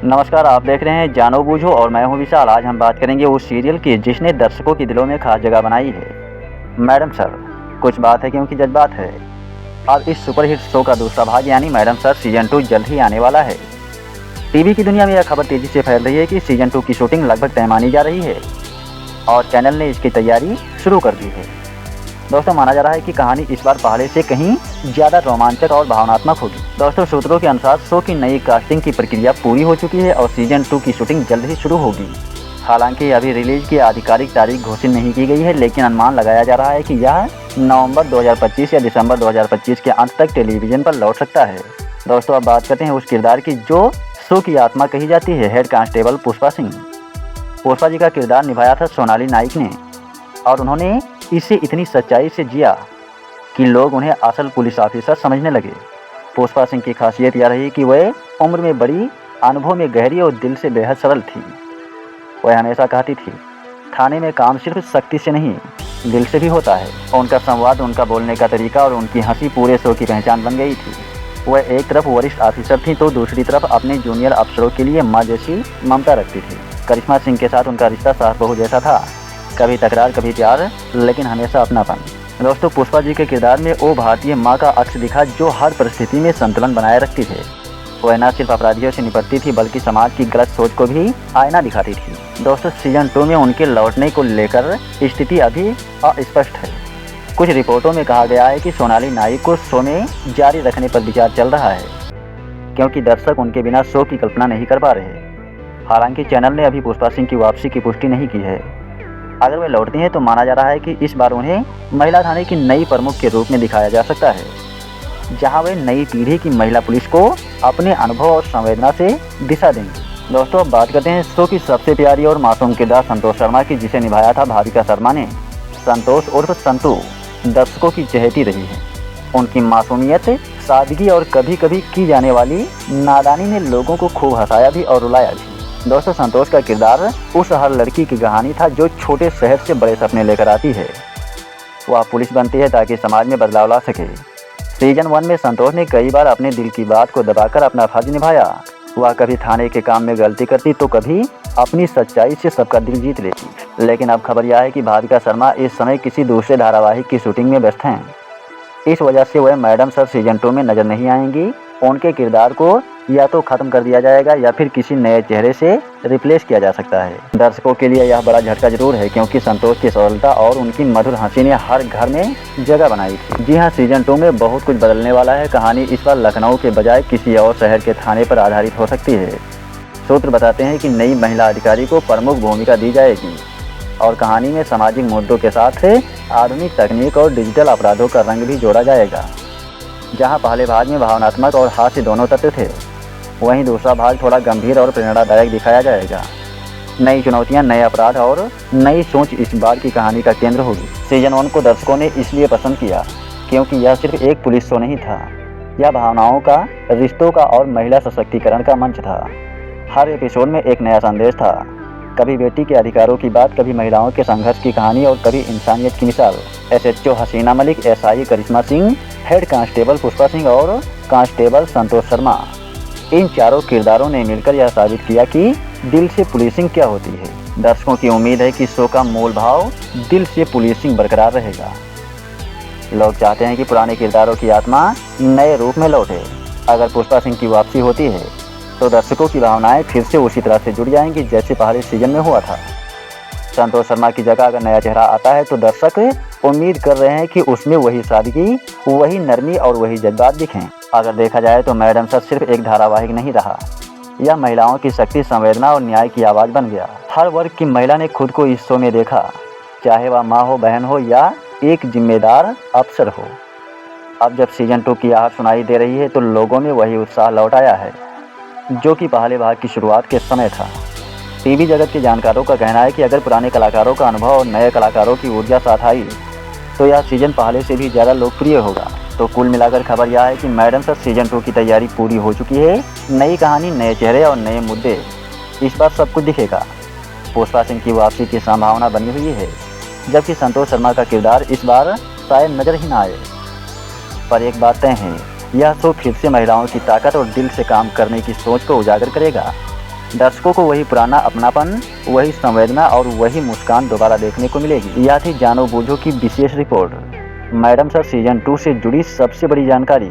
नमस्कार, आप देख रहे हैं जानो बूझो और मैं हूं विशाल। आज हम बात करेंगे उस सीरियल की जिसने दर्शकों के दिलों में खास जगह बनाई है। मैडम सर, कुछ बात है क्योंकि जज्बात है। अब इस सुपरहिट शो का दूसरा भाग यानी मैडम सर सीजन 2 जल्द ही आने वाला है। टीवी की दुनिया में यह खबर तेजी से फैल रही है कि सीजन 2 की शूटिंग लगभग तय मानी जा रही है और चैनल ने इसकी तैयारी शुरू कर दी है। दोस्तों, माना जा रहा है कि कहानी इस बार पहले से कहीं ज़्यादा रोमांचक और भावनात्मक होगी। दोस्तों, सूत्रों के अनुसार शो की नई कास्टिंग की प्रक्रिया पूरी हो चुकी है और सीजन 2 की शूटिंग जल्द ही शुरू होगी। हालांकि अभी रिलीज की आधिकारिक तारीख घोषित नहीं की गई है, लेकिन अनुमान लगाया जा रहा है कि यह नवंबर 2025 या दिसंबर 2025 के अंत तक टेलीविजन पर लौट सकता है। दोस्तों, अब बात करते हैं उस किरदार की जो शो की आत्मा कही जाती है, हेड कांस्टेबल पुष्पा सिंह। पुष्पा जी का किरदार निभाया था सोनाली नाइक ने और उन्होंने इसे इतनी सच्चाई से जिया कि लोग उन्हें असल पुलिस ऑफिसर समझने लगे। पुष्पा सिंह की खासियत यह रही कि वह उम्र में बड़ी, अनुभव में गहरी और दिल से बेहद सरल थी। वह हमेशा कहती थी, थाने में काम सिर्फ शक्ति से नहीं, दिल से भी होता है। उनका संवाद, उनका बोलने का तरीका और उनकी हंसी पूरे शो की पहचान बन गई थी। वह एक तरफ वरिष्ठ ऑफिसर थी तो दूसरी तरफ अपने जूनियर अफसरों के लिए माँ जैसी ममता रखती थी। करिश्मा सिंह के साथ उनका रिश्ता सास बहू जैसा था, कभी तकरार कभी प्यार, लेकिन हमेशा अपनापन। दोस्तों, पुष्पा जी के किरदार में वो भारतीय माँ का अक्स दिखा जो हर परिस्थिति में संतुलन बनाए रखती थी। वह न सिर्फ अपराधियों से निपटती थी बल्कि समाज की गलत सोच को भी आईना दिखाती थी। दोस्तों, सीजन 2 में उनके लौटने को लेकर स्थिति अभी अस्पष्ट है। कुछ रिपोर्टों में कहा गया है कि सोनाली नाइक को शो में जारी रखने पर विचार चल रहा है क्योंकि दर्शक उनके बिना शो की कल्पना नहीं कर पा रहे। हालांकि चैनल ने अभी पुष्पा सिंह की वापसी की पुष्टि नहीं की है। अगर वे लौटती हैं तो माना जा रहा है कि इस बार उन्हें महिला थाने की नई प्रमुख के रूप में दिखाया जा सकता है, जहां वे नई पीढ़ी की महिला पुलिस को अपने अनुभव और संवेदना से दिशा देंगे। दोस्तों, अब बात करते हैं शो की सबसे प्यारी और मासूम किरदार संतोष शर्मा की, जिसे निभाया था भाविका शर्मा ने। संतोष उर्फ संतू दर्शकों की चहेती रही है। उनकी मासूमियत, सादगी और कभी कभी की जाने वाली नादानी ने लोगों को खूब हंसाया भी और रुलाया भी। दोस्तों, संतोष का किरदार उस हर लड़की की कहानी था जो छोटे शहर से बड़े सपने लेकर आती है। वह पुलिस बनती है ताकि समाज में बदलाव ला सके। सीजन 1 में संतोष ने कई बार अपने दिल की बात को दबाकर अपना फर्ज निभाया। वह कभी थाने के काम में गलती करती तो कभी अपनी सच्चाई से सबका दिल जीत लेती। लेकिन अब खबर यह है कि भाविका शर्मा इस समय किसी दूसरे धारावाहिक की शूटिंग में व्यस्त हैं। इस वजह से वह मैडम सर सीजन 2 में नजर नहीं आएंगी। उनके किरदार को या तो खत्म कर दिया जाएगा या फिर किसी नए चेहरे से रिप्लेस किया जा सकता है। दर्शकों के लिए यह बड़ा झटका जरूर है क्योंकि संतोष की सरलता और उनकी मधुर हंसी ने हर घर में जगह बनाई थी। जी हाँ, सीजन 2 में बहुत कुछ बदलने वाला है। कहानी इस बार लखनऊ के बजाय किसी और शहर के थाने पर आधारित हो सकती है। सूत्र बताते हैं कि नई महिला अधिकारी को प्रमुख भूमिका दी जाएगी और कहानी में सामाजिक मुद्दों के साथ आधुनिक तकनीक और डिजिटल अपराधों का रंग भी जोड़ा जाएगा। जहां पहले भाग में भावनात्मक और हास्य दोनों तत्व थे, वहीं दूसरा भाग थोड़ा गंभीर और प्रेरणादायक दिखाया जाएगा। नई चुनौतियां, नए अपराध और नई सोच इस बार की कहानी का केंद्र होगी। सीजन 1 को दर्शकों ने इसलिए पसंद किया क्योंकि यह सिर्फ एक पुलिस शो नहीं था, यह भावनाओं का, रिश्तों का और महिला सशक्तिकरण का मंच था। हर एपिसोड में एक नया संदेश था, कभी बेटी के अधिकारों की बात, कभी महिलाओं के संघर्ष की कहानी और कभी इंसानियत की मिसाल। एसएचओ हसीना मलिक, एसआई करिश्मा सिंह, हेड कांस्टेबल पुष्पा सिंह और कांस्टेबल संतोष शर्मा, इन चारों किरदारों ने मिलकर यह साबित किया कि दिल से पुलिसिंग क्या होती है। दर्शकों की उम्मीद है कि शो का मूल भाव दिल से पुलिसिंग बरकरार रहेगा। लोग चाहते हैं कि पुराने किरदारों की आत्मा नए रूप में लौटे। अगर पुष्पा सिंह की वापसी होती है तो दर्शकों की भावनाएं फिर से उसी तरह से जुड़ जाएंगी जैसे पहले सीजन में हुआ था। संतोष शर्मा की जगह अगर नया चेहरा आता है तो दर्शक उम्मीद कर रहे हैं कि उसमें वही सादगी, वही नरमी और वही जज्बात दिखें। अगर देखा जाए तो मैडम सर सिर्फ एक धारावाहिक नहीं रहा, यह महिलाओं की शक्ति, संवेदना और न्याय की आवाज़ बन गया। हर वर्ग की महिला ने खुद को इस शो में देखा, चाहे वह माँ हो, बहन हो या एक जिम्मेदार अफसर हो। अब जब सीजन 2 की आहट सुनाई दे रही है तो लोगों में वही उत्साह लौट आया है जो कि पहले भाग की शुरुआत के समय था। टीवी जगत के जानकारों का कहना है कि अगर पुराने कलाकारों का अनुभव और नए कलाकारों की ऊर्जा साथ आई तो यह सीजन पहले से भी ज़्यादा लोकप्रिय होगा। तो कुल मिलाकर खबर यह है कि मैडम सर सीजन 2 की तैयारी पूरी हो चुकी है। नई कहानी, नए चेहरे और नए मुद्दे, इस बार सब कुछ दिखेगा। पुष्पा सिंह की वापसी की संभावना बनी हुई है, जबकि संतोष शर्मा का किरदार इस बार शायद नजर ही ना आए। पर एक बात तय है, यह शो फिर से महिलाओं की ताकत और दिल से काम करने की सोच को उजागर करेगा। दर्शकों को वही पुराना अपनापन, वही संवेदना और वही मुस्कान दोबारा देखने को मिलेगी। यह थी जानो बूझो की विशेष रिपोर्ट। मैडम सर सीजन 2 से जुड़ी सबसे बड़ी जानकारी।